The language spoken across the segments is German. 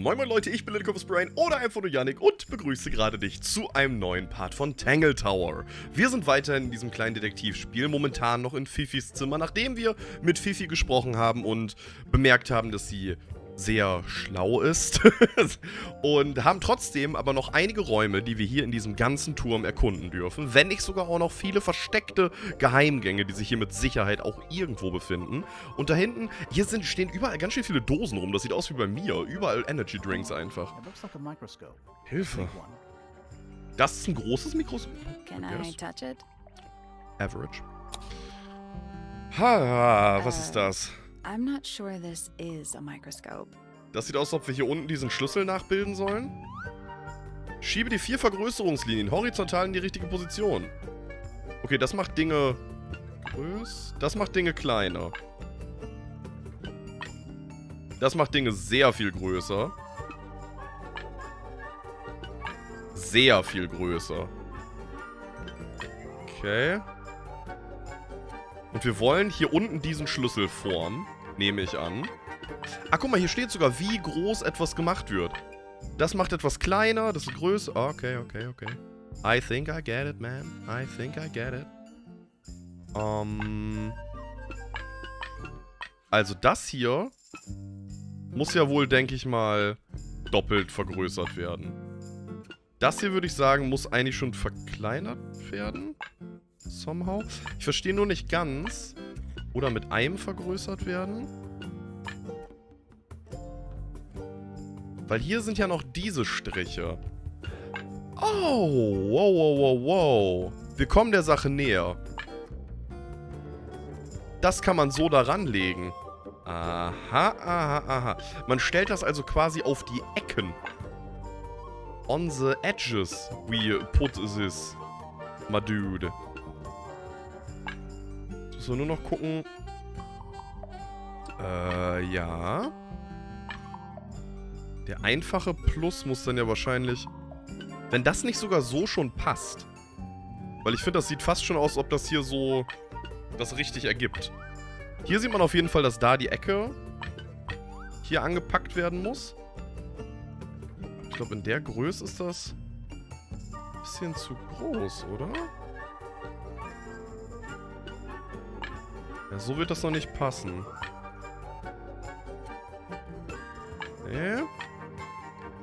Moin moin Leute, ich bin LittleConfusedBrain oder einfach nur Yannick und begrüße gerade dich zu einem neuen Part von Tangle Tower. Wir sind weiterhin in diesem kleinen Detektivspiel, momentan noch in Fifis Zimmer, nachdem wir mit Fifi gesprochen haben und bemerkt haben, dass sie sehr schlau ist und haben trotzdem aber noch einige Räume, die wir hier in diesem ganzen Turm erkunden dürfen, wenn nicht sogar auch noch viele versteckte Geheimgänge, die sich hier mit Sicherheit auch irgendwo befinden. Und da hinten, stehen überall ganz schön viele Dosen rum, das sieht aus wie bei mir, überall Energy Drinks einfach. Hilfe. Das ist ein großes Mikroskop. Can I touch it? Average. Ha, was ist das? I'm not sure this is a microscope. Das sieht aus, als ob wir hier unten diesen Schlüssel nachbilden sollen. Schiebe die 4 Vergrößerungslinien horizontal in die richtige Position. Okay, das macht Dinge größer. Das macht Dinge kleiner. Das macht Dinge sehr viel größer. Sehr viel größer. Okay. Und wir wollen hier unten diesen Schlüssel formen. Nehme ich an. Ah, guck mal, hier steht sogar, wie groß etwas gemacht wird. Das macht etwas kleiner, das ist größer. Okay. I think I get it, man. I think I get it. Also das hier muss ja wohl, denke ich mal, doppelt vergrößert werden. Das hier, würde ich sagen, muss eigentlich schon verkleinert werden. Somehow. Ich verstehe nur nicht ganz. Oder mit einem vergrößert werden. Weil hier sind ja noch diese Striche. Oh, wow. Wir kommen der Sache näher. Das kann man so daran legen. Aha. Man stellt das also quasi auf die Ecken. On the edges we put this, my dude. So, nur noch gucken. Ja. Der einfache Plus muss dann ja wahrscheinlich... Wenn das nicht sogar so schon passt. Weil ich finde, das sieht fast schon aus, als ob das hier so... das richtig ergibt. Hier sieht man auf jeden Fall, dass da die Ecke hier angepackt werden muss. Ich glaube, in der Größe ist das ein bisschen zu groß, oder? Ja, so wird das noch nicht passen. Nee.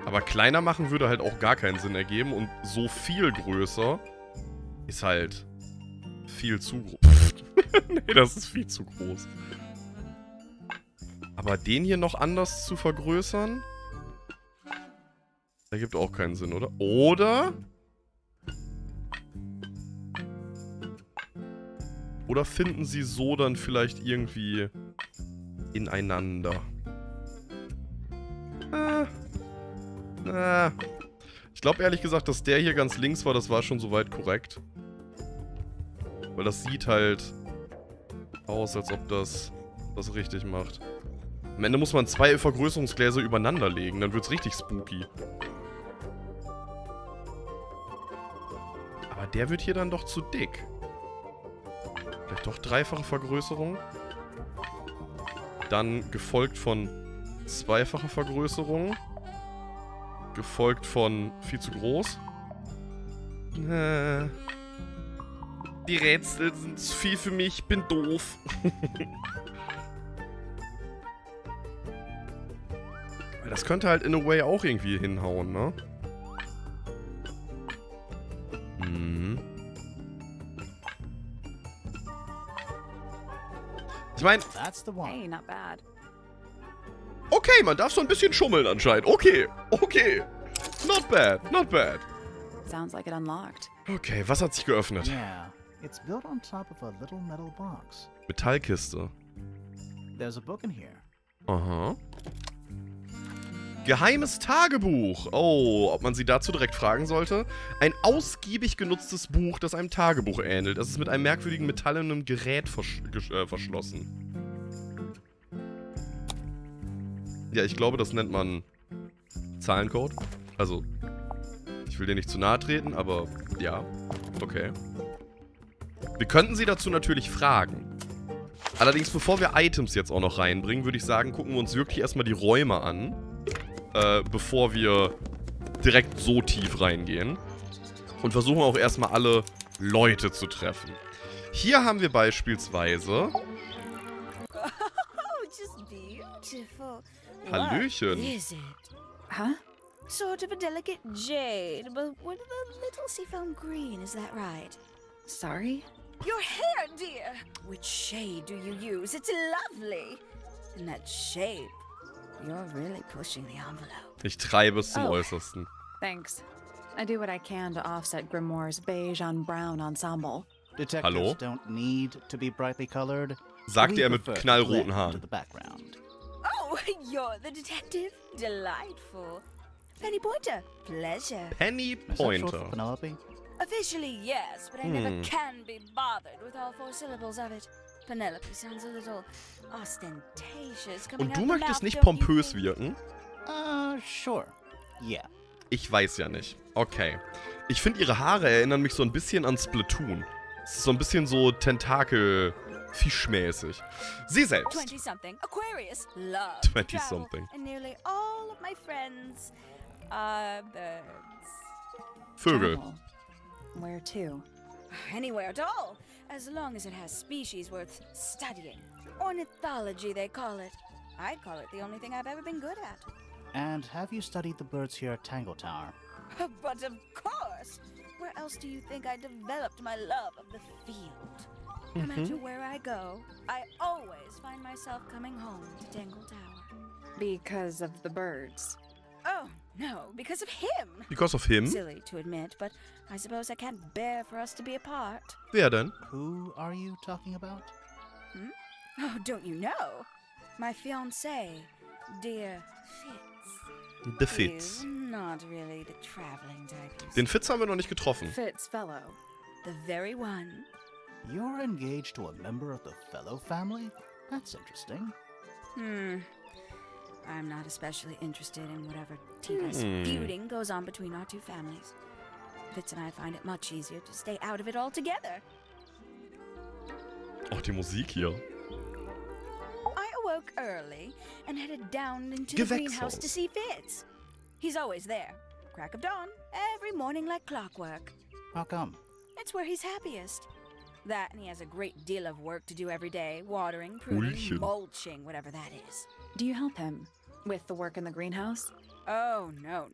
Aber kleiner machen würde halt auch gar keinen Sinn ergeben. Und so viel größer ist halt viel zu groß. Nee, das ist viel zu groß. Aber den hier noch anders zu vergrößern, ergibt auch keinen Sinn, oder? Oder finden sie so dann vielleicht irgendwie ineinander? Ich glaube ehrlich gesagt, dass der hier ganz links war, das war schon soweit korrekt. Weil das sieht halt aus, als ob das richtig macht. Am Ende muss man 2 Vergrößerungsgläser übereinander legen, dann wird's richtig spooky. Aber der wird hier dann doch zu dick. Vielleicht doch 3-fache Vergrößerung. Dann gefolgt von 2-facher Vergrößerung. Gefolgt von viel zu groß. Die Rätsel sind zu viel für mich, ich bin doof. Das könnte halt in a way auch irgendwie hinhauen, ne? Ich meine... Hey, not bad. Okay, man darf so ein bisschen schummeln anscheinend. Okay. Not bad. Sounds like it unlocked. Okay, was hat sich geöffnet? Yeah, it's built on top of a little metal box. Metallkiste. There's a book in here. Aha. Geheimes Tagebuch. Oh, ob man sie dazu direkt fragen sollte? Ein ausgiebig genutztes Buch, das einem Tagebuch ähnelt. Es ist mit einem merkwürdigen metallenen Gerät verschlossen. Ja, ich glaube, das nennt man Zahlencode. Also, ich will dir nicht zu nahe treten, aber ja. Okay. Wir könnten sie dazu natürlich fragen. Allerdings, bevor wir Items jetzt auch noch reinbringen, würde ich sagen, gucken wir uns wirklich erstmal die Räume an. bevor wir direkt so tief reingehen. Und versuchen auch erstmal alle Leute zu treffen. Hier haben wir beispielsweise... Oh, just beautiful. Hallöchen. What is it? Huh? Sort of a delicate jade, but with a little seafoam green, is that right? Sorry? Your hair, dear! Which shade do you use? It's lovely! And that shape, you're really pushing the envelope. Ich treibe es zum Oh. Äußersten. Thanks. I do what I can to offset Grimoire's beige on brown ensemble. Detectives Hallo? don't need to be brightly colored. Sagte We er mit prefer to knallroten blend into Haaren. the background. Oh, you're the detective? Delightful. Penny Pointer, pleasure. Penny Is that short for Pointer. Penelope? Officially, yes, but I never can be bothered with all 4 syllables of it. Penelope sounds a little ostentatious. Coming Und du out the möchtest mouth, nicht don't you pompös think? wirken? Sure. Yeah. Ich weiß ja nicht. Okay. Ich finde, ihre Haare erinnern mich so ein bisschen an Splatoon. Es ist so ein bisschen so Tentakel-Fischmäßig. Sie selbst. 20-something, Aquarius, love 20-something. and nearly all of my friends are birds. Vögel. Travel. Where to? Anywhere at all, as long as it has species worth studying. Ornithology, they call it. I call it the only thing I've ever been good at. And have you studied the birds here at Tangle Tower? But of course! Where else do you think I developed my love of the field? No matter where I go, I always find myself coming home to Tangle Tower. Because of the birds. Oh, no, because of him! Because of him? Silly to admit, but I suppose I can't bear for us to be apart. Wer denn? Who are you talking about? Oh, don't you know? My fiancé, dear Fitz. The Fitz. Is not really the traveling type. Den Fitz haben wir noch nicht getroffen. Fitz fellow. The very one. You're engaged to a member of the Fellow family? That's interesting. I'm not especially interested in whatever tedious feuding goes on between our 2 families. Fitz and I find it much easier to stay out of it altogether. Oh, die Musik hier. I awoke early and headed down into the greenhouse Gewächshaus. to see Fitz. He's always there. Crack of dawn, every morning like clockwork. How come? It's where he's happiest. That and he has a great deal of work to do every day. Watering, pruning, Mulchen. mulching, whatever that is. Do you help him with the work in the greenhouse? Oh, no.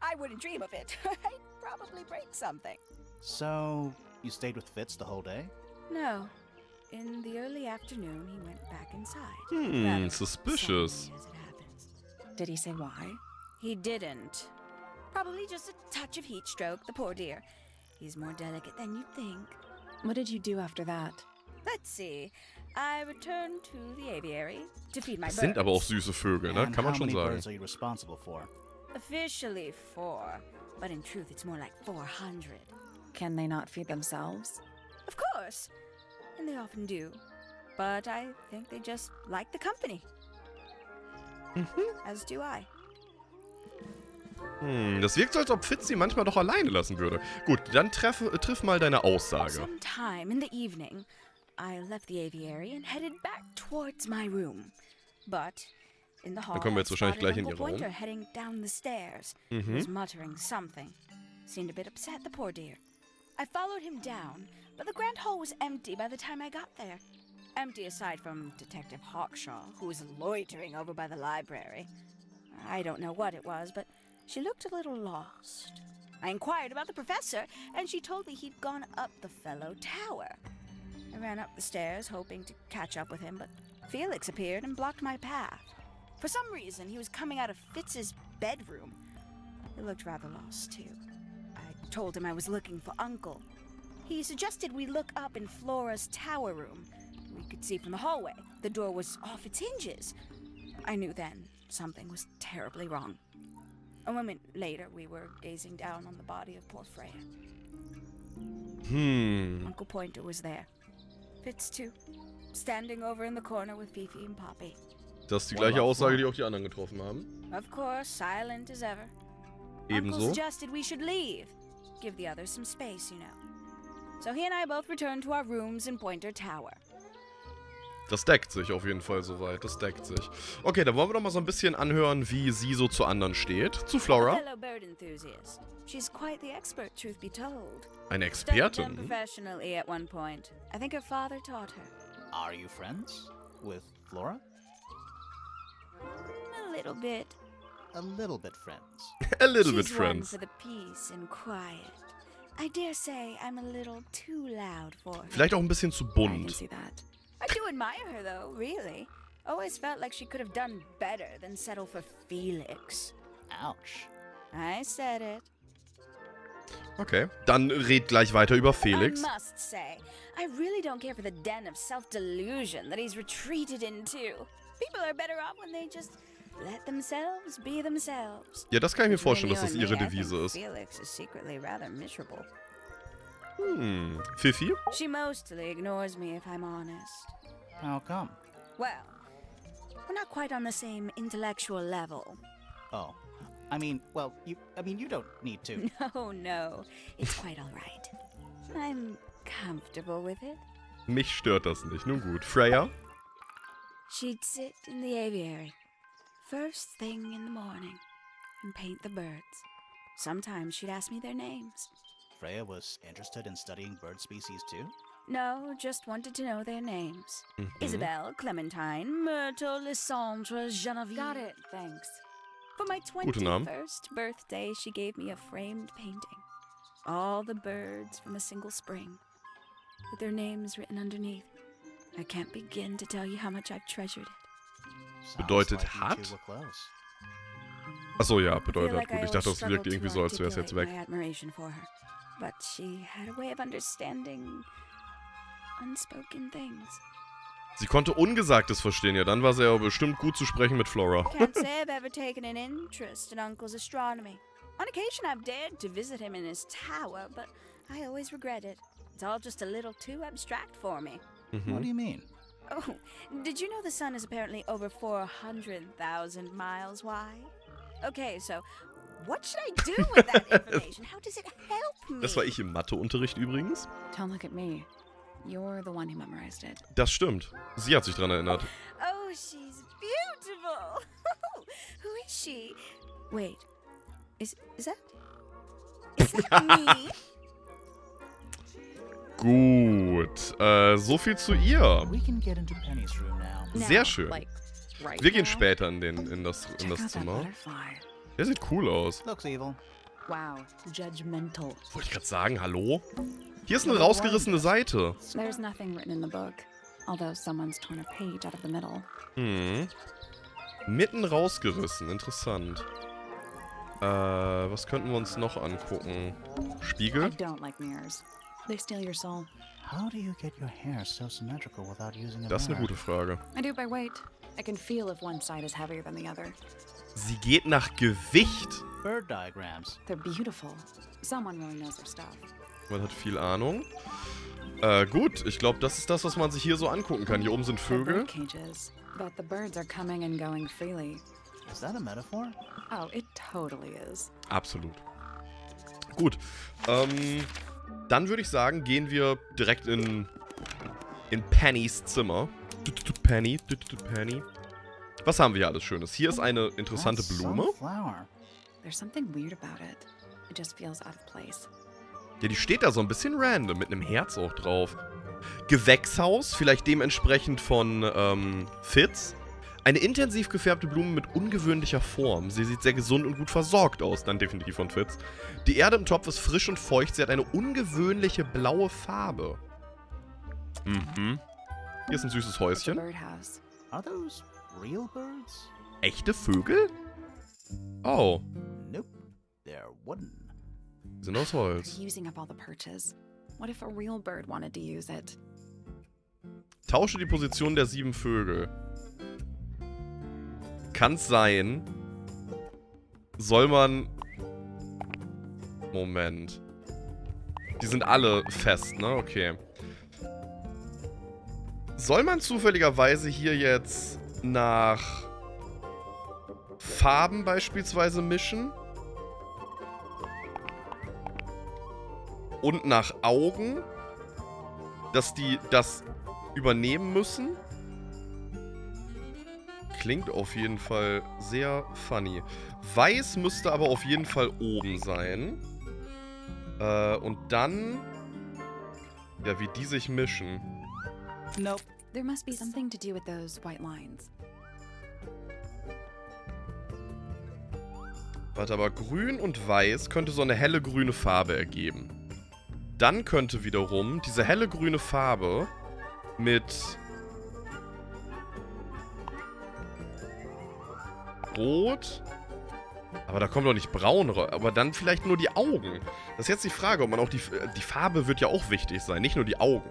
I wouldn't dream of it. I'd probably break something. So, you stayed with Fitz the whole day? No. In the early afternoon, he went back inside. Rather Suspicious. suddenly, as it happens. Did he say why? He didn't. Probably just a touch of heat stroke, the poor dear. He's more delicate than you'd think. What did you do after that? Let's see. I returned to the aviary to feed my Das birds. sind aber auch süße Vögel, ne? And Kann man how schon many sagen. birds are you responsible for? Officially 4, but in truth it's more like 400. Can they not feed themselves? Of course. And they often do. But I think they just like the company. As do I. Das wirkt so, als ob Fitz sie manchmal doch alleine lassen würde. Gut, dann triff mal deine Aussage. Sometime in the evening, I left the aviary and headed back towards my room. But in the hall, Dann kommen wir jetzt I wahrscheinlich spotted gleich in Uncle Ihren Raum. Pointer heading down the stairs. He was muttering something. Seemed a bit upset, the poor dear. I followed him down, but the grand hall was empty by the time I got there. Empty aside from Detective Hawkshaw, who was loitering over by the library. I don't know what it was, but she looked a little lost. I inquired about the professor, and she told me he'd gone up the Fellow Tower. I ran up the stairs, hoping to catch up with him, but Felix appeared and blocked my path. For some reason, he was coming out of Fitz's bedroom. He looked rather lost, too. I told him I was looking for Uncle. He suggested we look up in Flora's tower room. We could see from the hallway. The door was off its hinges. I knew then something was terribly wrong. A moment later, we were gazing down on the body of poor Freya. Uncle Pointer was there. Fitz, too. Standing over in the corner with Fifi and Poppy. Das ist die gleiche Aussage, die auch die anderen getroffen haben. Of course, silent as ever. Ebenso. Uncle suggested we should leave. Give the others some space, you know. So he and I both returned to our rooms in Pointer Tower. Das deckt sich auf jeden Fall soweit. Das deckt sich. Okay, dann wollen wir doch mal so ein bisschen anhören, wie sie so zu anderen steht. Zu A Flora. fellow bird enthusiast. She's quite the expert, truth be told. Eine Studied them Expertin. professionally at one point. I think her father taught her. Are you friends with Flora? A little bit. A little bit friends. A little bit She's one friends. for the peace and quiet. I dare say I'm a little too loud for her. Vielleicht auch ein bisschen zu I can bunt. see that. I do admire her, though, really. Always felt like she could have done better than settle for Felix. Ouch. I said it. Okay, dann red gleich weiter über Felix. I must say, I really don't care for the den of self-delusion that he's retreated into. People are better off when they just let themselves be themselves. Ja, das kann ich mir vorstellen, dass Between das you ihre and me, I Devise think ist. Felix is secretly rather miserable. Fifi? She mostly ignores me, if I'm honest. How come? Well, we're not quite on the same intellectual level. Oh. You don't need to. No, it's quite all right. I'm comfortable with it. Mich stört das nicht. Nun gut. Freya? She'd sit in the aviary, first thing in the morning, and paint the birds. Sometimes she'd ask me their names. Freya was interested in studying bird species too? No, just wanted to know their names. Isabelle, Clementine, Myrtle, Lysandre, Genevieve. Got it, thanks. For my Gute Namen. 21st birthday, she gave me a framed painting. All the birds from a single spring, with their names written underneath. I can't begin to tell you how much I've treasured it. Sounds Bedeutet like you hat? two were close. Achso, ja, I feel bedeutet like gut. I Ich dachte, always das wirkt struggled irgendwie to so, als wäre es jetzt articulate weg. my admiration for her. But she had a way of understanding unspoken things. Sie konnte Ungesagtes verstehen, ja, dann war sie ja bestimmt gut zu sprechen mit Flora. Can't say I've ever taken an interest in Uncle's astronomy. On occasion, I've dared to visit him in his tower, but I always regret it. It's all just a little too abstract for me. What do you mean? Oh, did you know the sun is apparently over 400,000 miles wide? Okay, so what should I do with that information? How does it help me? Das war ich im Matheunterricht übrigens. Don't look at me. You're the one who memorized it. Das stimmt. Sie hat sich dran erinnert. Oh, she's beautiful. Who is she? Wait, is that me? Gut. So viel zu ihr. We can get into Penny's room now. Sehr Now, schön. Like, right Wir gehen now? später in das Check out that Zimmer. butterfly. Der sieht cool aus. Looks evil. Wow, judgmental. Wollte ich gerade sagen, hallo? Hier ist eine rausgerissene Seite. There's nothing written in the book, although someone's torn a page out of the middle. Mitten rausgerissen, interessant. Was könnten wir uns noch angucken? I Spiegel? don't like mirrors. They steal your soul. How do you get your hair so symmetrical without using a Das ist eine mirror? gute Frage. I do it by weight. I can feel if one side is heavier than the other. Sie geht nach Gewicht. Bird diagrams. They're beautiful. Someone really knows their stuff. Man hat viel Ahnung. Gut, ich glaube, das ist das, was man sich hier so angucken kann. Hier oben sind They're Vögel. bird cages, but the birds are coming and going freely. Is that a metaphor? Oh, it totally is. Absolut. Gut. Dann würde ich sagen, gehen wir direkt in Pennys Zimmer. Penny. Was haben wir hier alles Schönes? Hier ist eine interessante That's Blume. sunflower. There's something weird about it. It just feels out of place. Ja, die steht da so ein bisschen random, mit einem Herz auch drauf. Gewächshaus, vielleicht dementsprechend von Fitz. Eine intensiv gefärbte Blume mit ungewöhnlicher Form. Sie sieht sehr gesund und gut versorgt aus, dann definitiv von Fitz. Die Erde im Topf ist frisch und feucht. Sie hat eine ungewöhnliche blaue Farbe. Hier ist ein süßes It's a Häuschen. birdhouse. Are those real birds? Echte Vögel? Oh, Nope. They're wooden. die sind aus Holz. They're using up all the perches. What if a real bird wanted to use it? Tausche die Position der 7 Vögel. Kann's sein. Soll man... Moment. Die sind alle fest, ne? Okay. Soll man zufälligerweise hier jetzt nach Farben beispielsweise mischen? Und nach Augen? Dass die das übernehmen müssen? Klingt auf jeden Fall sehr funny. Weiß müsste aber auf jeden Fall oben sein. Und dann... Ja, wie die sich mischen. Nope. There must be something to do with those white lines. Warte, aber grün und weiß könnte so eine helle grüne Farbe ergeben. Dann könnte wiederum diese helle grüne Farbe mit Rot... Aber da kommt doch nicht braun raus. Aber dann vielleicht nur die Augen. Das ist jetzt die Frage, ob man auch die Farbe wird ja auch wichtig sein, nicht nur die Augen.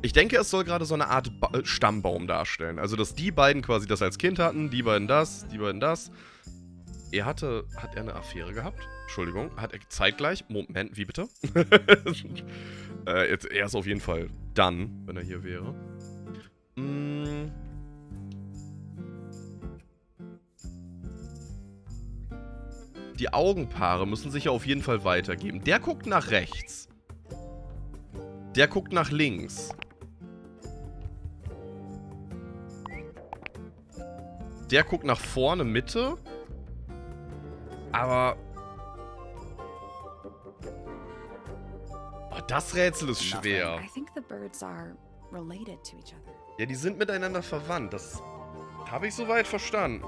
Ich denke, es soll gerade so eine Art Stammbaum darstellen. Also, dass die beiden quasi das als Kind hatten, die beiden das, die beiden das. Hat er eine Affäre gehabt? Entschuldigung, hat er zeitgleich? Moment, wie bitte? Er ist auf jeden Fall dann, wenn er hier wäre. Die Augenpaare müssen sich ja auf jeden Fall weitergeben. Der guckt nach rechts. Der guckt nach links. Der guckt nach vorne, Mitte. Aber... Oh, das Rätsel ist schwer. I think the birds are related to each other. Ja, die sind miteinander verwandt. Das habe ich soweit verstanden.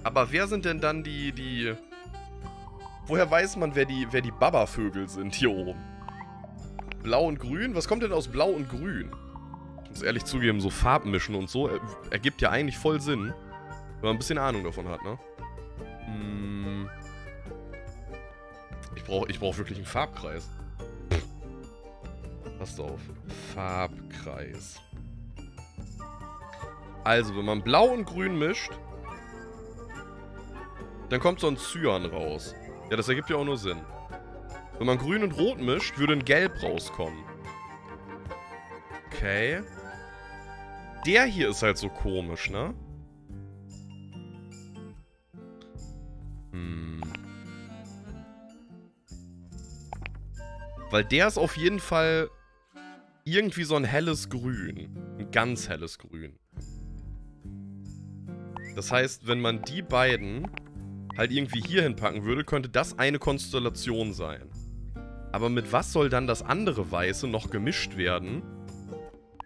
Aber wer sind denn dann die... Woher weiß man, wer die Baba-Vögel sind hier oben? Blau und Grün? Was kommt denn aus Blau und Grün? Ich muss ehrlich zugeben, so Farbmischen und so ergibt ja eigentlich voll Sinn. Wenn man ein bisschen Ahnung davon hat, ne? Ich brauch wirklich einen Farbkreis. Passt auf. Farbkreis. Also, wenn man Blau und Grün mischt, dann kommt so ein Cyan raus. Ja, das ergibt ja auch nur Sinn. Wenn man Grün und Rot mischt, würde ein Gelb rauskommen. Okay. Der hier ist halt so komisch, ne? Weil der ist auf jeden Fall irgendwie so ein helles Grün. Ein ganz helles Grün. Das heißt, wenn man die beiden halt irgendwie hier hinpacken würde, könnte das eine Konstellation sein. Aber mit was soll dann das andere Weiße noch gemischt werden?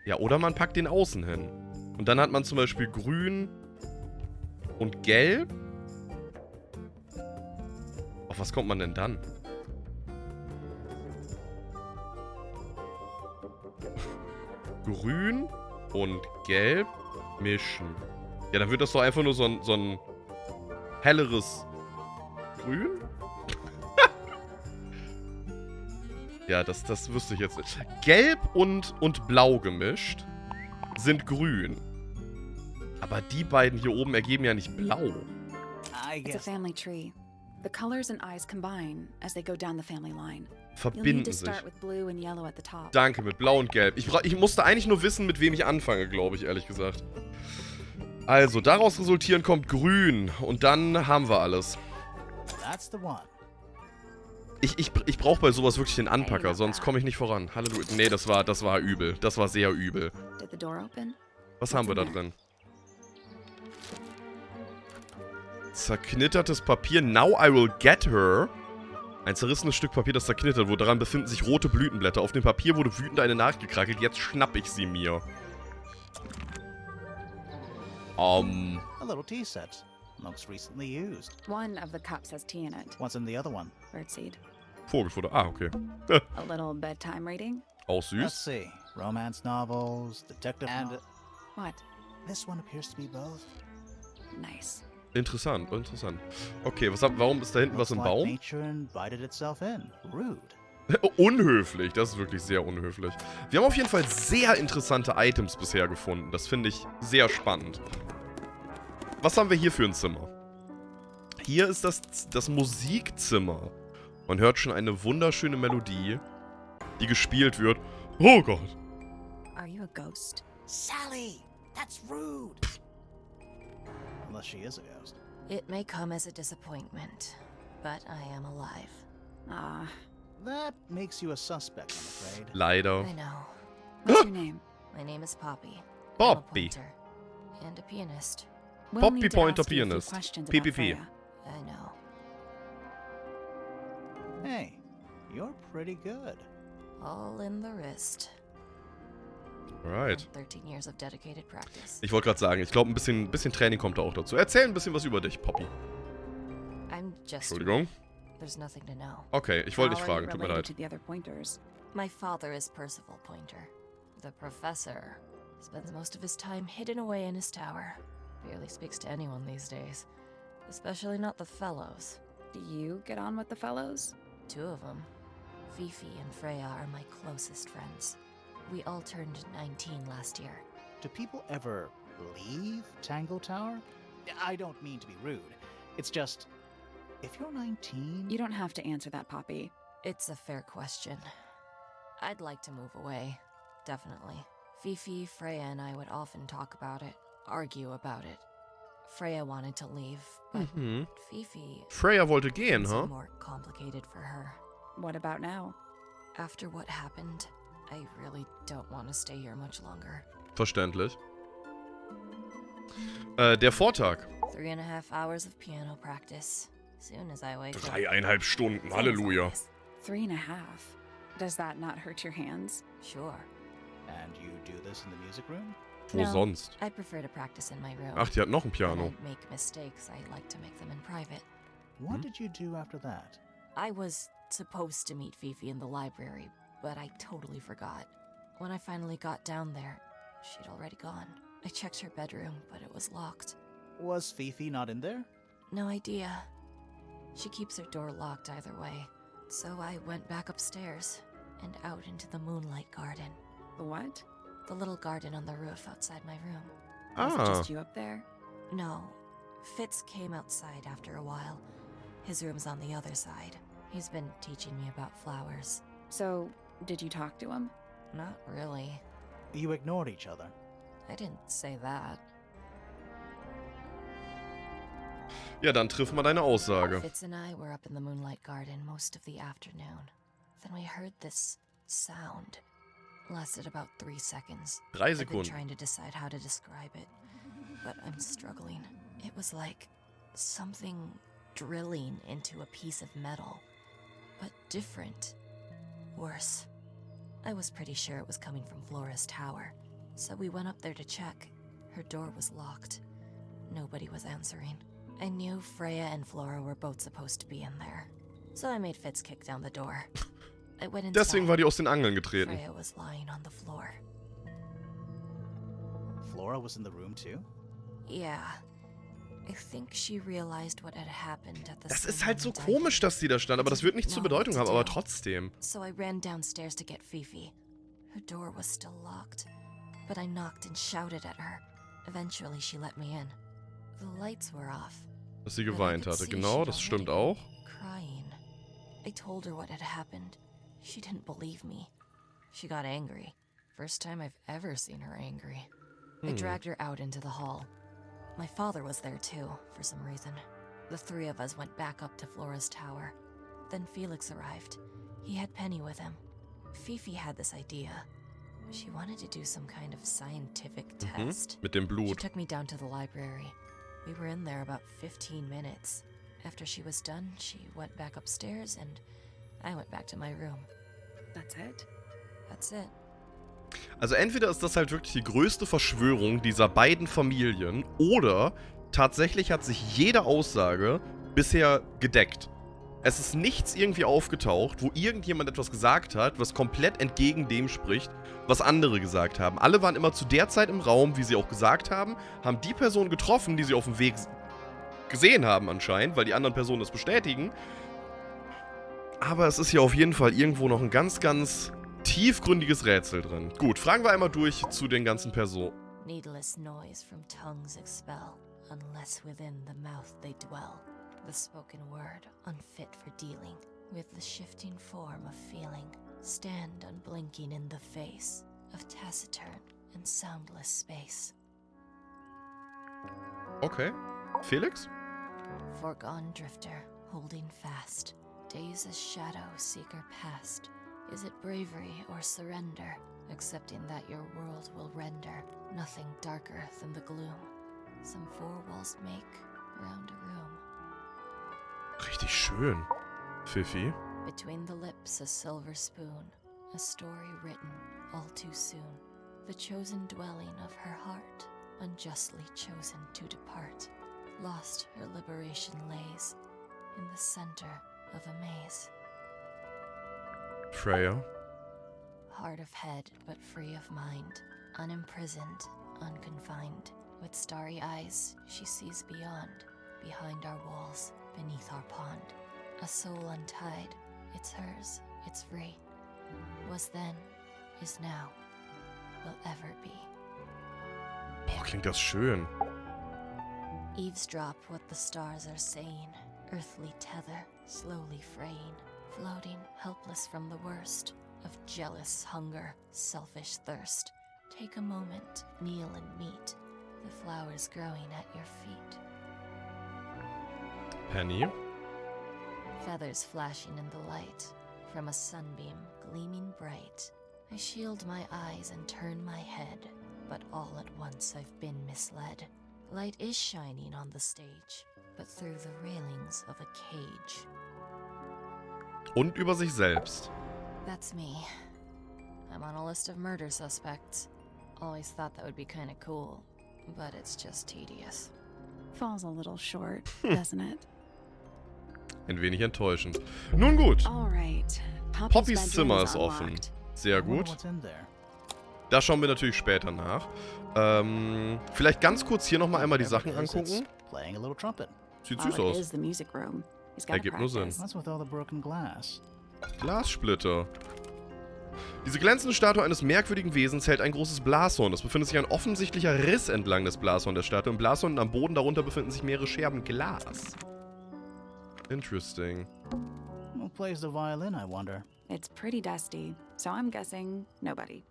Ja, oder man packt den außen hin. Und dann hat man zum Beispiel Grün und Gelb. Auf was kommt man denn dann? Grün und Gelb mischen. Ja, dann wird das doch einfach nur so ein helleres Grün? Ja, das wüsste ich jetzt nicht. Gelb und Blau gemischt sind grün. Aber die beiden hier oben ergeben ja nicht blau. It's a family tree. The colors and eyes combine as they go down the family line. Verbinden sich. Danke, mit Blau und Gelb. Ich musste eigentlich nur wissen, mit wem ich anfange, glaube ich, ehrlich gesagt. Also, daraus resultieren kommt Grün. Und dann haben wir alles. Ich brauche bei sowas wirklich den Anpacker, sonst komme ich nicht voran. Halleluja. Nee, das war übel. Das war sehr übel. Was haben wir da drin? Zerknittertes Papier. Now I will get her. Ein zerrissenes Stück Papier, das zerknittert wurde. Daran befinden sich rote Blütenblätter. Auf dem Papier wurde wütend eine nachgekrackelt. Jetzt schnapp ich sie mir. A little tea set. Most recently used. One of the cups has tea in it. What's in the other one? Birdseed. Vogelfutter. Ah, okay. A little bedtime reading. Auch Let's süß. see. Romance novels, detective and... What? This one appears to be both. Nice. Interessant, interessant. Okay, warum ist da hinten was im Baum? Nature invited itself in. Rude. Unhöflich, das ist wirklich sehr unhöflich. Wir haben auf jeden Fall sehr interessante Items bisher gefunden. Das finde ich sehr spannend. Was haben wir hier für ein Zimmer? Hier ist das Musikzimmer. Man hört schon eine wunderschöne Melodie, die gespielt wird. Oh Gott. Are you a ghost? Sally, that's rude. Unless she is a ghost. It may come as a disappointment, but I am alive. Ah, That makes you a suspect, I'm afraid. Leider. I know. what's your name? My name is Poppy. I'm a Poppy. pointer. And a pianist. We'll Poppy need to Pointer ask you a few Pianist. questions about PPP. Freya. I know. Hey, you're pretty good. All in the wrist. Alright. And 13 years of dedicated practice. Ich wollte gerade sagen, ich glaube, ein bisschen Training kommt da auch dazu. Erzähl ein bisschen was über dich, Poppy. I'm just... Entschuldigung. There's nothing to know. Okay, ich wollte How nicht are you fragen, tut mir related leid. to the other pointers? My father is Percival Pointer. The professor spends most of his time hidden away in his tower. Barely speaks to anyone these days. Especially not the fellows. Do you get on with the fellows? 2 of them. Fifi and Freya are my closest friends. We all turned 19 last year. Do people ever leave Tangle Tower? I don't mean to be rude. It's just, if you're 19... You don't have to answer that, Poppy. It's a fair question. I'd like to move away. Definitely. Fifi, Freya, and I would often talk about it, argue about it. Freya wanted to leave, but Fifi... Freya wollte gehen, it's huh? more complicated for her. What about now? After what happened, I really don't want to stay here much longer. Verständlich. Der Vortag. 3.5 hours of piano practice. Soon as I wake up. 3,5 Stunden, Halleluja. 3.5. Does that not hurt your hands? Sure. And you do this in the music room? Wo No, sonst? I prefer to practice in my room. Ach, die hat noch ein When Piano. I make mistakes, I like to make them in private. What did you do after that? I was supposed to meet Fifi in the library, but I totally forgot. When I finally got down there, she'd already gone. I checked her bedroom, but it was locked. Was Fifi not in there? No idea. She keeps her door locked either way. So I went back upstairs and out into the moonlight garden. The what? The little garden on the roof outside my room. Was it Ah, just you up there? No, Fitz came outside after a while. His room's on the other side. He's been teaching me about flowers. So, did you talk to him? Not really. You ignored each other. I didn't say that. ja, dann triff mal deine Aussage. Fitz and I were up in the moonlight garden most of the afternoon. Then we heard this sound. Lasted about 3 seconds. 3 I've been Sekunden. trying to decide how to describe it, but I'm struggling. It was like something drilling into a piece of metal, but different. Worse. I was pretty sure it was coming from Flora's tower, so we went up there to check. Her door was locked. Nobody was answering. I knew Freya and Flora were both supposed to be in there, so I made Fitz kick down the door. I went inside. Deswegen war die aus den Angeln getreten. Freya was lying on the floor. Flora was in the room too? Yeah. I think she realized what had happened at the Das same ist halt so moment I did. komisch, dass sie da stand, aber das wird nicht zur Bedeutung haben, aber trotzdem. So I ran downstairs to get Fifi. Her door was still locked, but I knocked and shouted at her. Eventually she let me in. The lights were off. Dass sie but I geweint could hatte. see Genau, she'd das stimmt already auch. been Crying. I told her what had happened. She didn't believe me. She got angry. First time I've ever seen her angry. I dragged her out into the hall. My father was there too, for some reason. The 3 of us went back up to Flora's tower. Then Felix arrived. He had Penny with him. Fifi had this idea. She wanted to do some kind of scientific test. Mit dem She Blut. took me down to the library. We were in there about 15 minutes. After she was done, she went back upstairs and I went back to my room. That's it? That's it. Also entweder ist das halt wirklich die größte Verschwörung dieser beiden Familien oder tatsächlich hat sich jede Aussage bisher gedeckt. Es ist nichts irgendwie aufgetaucht, wo irgendjemand etwas gesagt hat, was komplett entgegen dem spricht, was andere gesagt haben. Alle waren immer zu der Zeit im Raum, wie sie auch gesagt haben die Person getroffen, die sie auf dem Weg gesehen haben anscheinend, weil die anderen Personen das bestätigen. Aber es ist hier auf jeden Fall irgendwo noch ein ganz, ganz tiefgründiges Rätsel drin. Gut, fragen wir einmal durch zu den ganzen Personen. Needless noise from tongues expel, unless within the mouth they dwell. The spoken word, unfit for dealing with the shifting form of feeling. Stand unblinking in the face of taciturn and soundless space. Okay. Felix? Foregone drifter, holding fast. Days as shadow seeker past. Is it bravery or surrender? accepting that your world will render nothing darker than the gloom. Some four walls make round a room. Richtig schön, Fifi. Between the lips a silver spoon, a story written all too soon. The chosen dwelling of her heart, unjustly chosen to depart. Lost her liberation lays in the center of a maze. Freya. Hard of head, but free of mind. Unimprisoned, unconfined. With starry eyes, she sees beyond. Behind our walls, beneath our pond. A soul untied, it's hers, it's free. Was then, is now, will ever be. Boah, klingt das schön. Eavesdrop what the stars are saying. Earthly tether, slowly fraying. Floating, helpless from the worst of jealous hunger, selfish thirst. Take a moment, kneel and meet the flowers growing at your feet. Penny. Feathers flashing in the light from a sunbeam gleaming bright. I shield my eyes and turn my head, but all at once I've been misled. Light is shining on the stage, but through the railings of a cage. Und über sich selbst. That's me. I'm on a list of murder suspects. Always thought that would be kinda cool, but it's just tedious. Falls a little short, doesn't it? Ein wenig enttäuschend. Nun gut. All right. Poppys Zimmer ist offen. Sehr I wonder gut. what's in there. Da schauen wir natürlich später nach. Vielleicht ganz kurz hier nochmal einmal die Sachen Whatever it is, angucken. it's playing a little trumpet. Sieht Well, süß it aus. is the music room. He's got Ergibt nur Sinn. What's with all the broken glass? Glassplitter. Diese glänzende Statue eines merkwürdigen Wesens hält ein großes Blashorn. Es befindet sich ein offensichtlicher Riss entlang des Blashorns der Statue. Im Blashorn und am Boden darunter befinden sich mehrere Scherben Glas. Interesting. Who plays the violin, I wonder? It's pretty dusty, so I'm guessing nobody.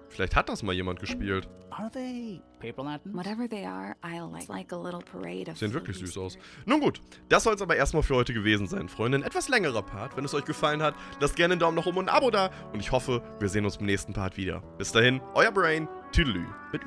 Vielleicht hat das mal jemand gespielt. Are they paper lanterns? Whatever they are, I like a little parade of Sehen wirklich flutes. süß aus. Nun gut, das soll es aber erstmal für heute gewesen sein, Freunde. Ein etwas längerer Part. Wenn es euch gefallen hat, lasst gerne einen Daumen nach oben und ein Abo da. Und ich hoffe, wir sehen uns im nächsten Part wieder. Bis dahin, euer Brain. Tüdelü. Mit Ü.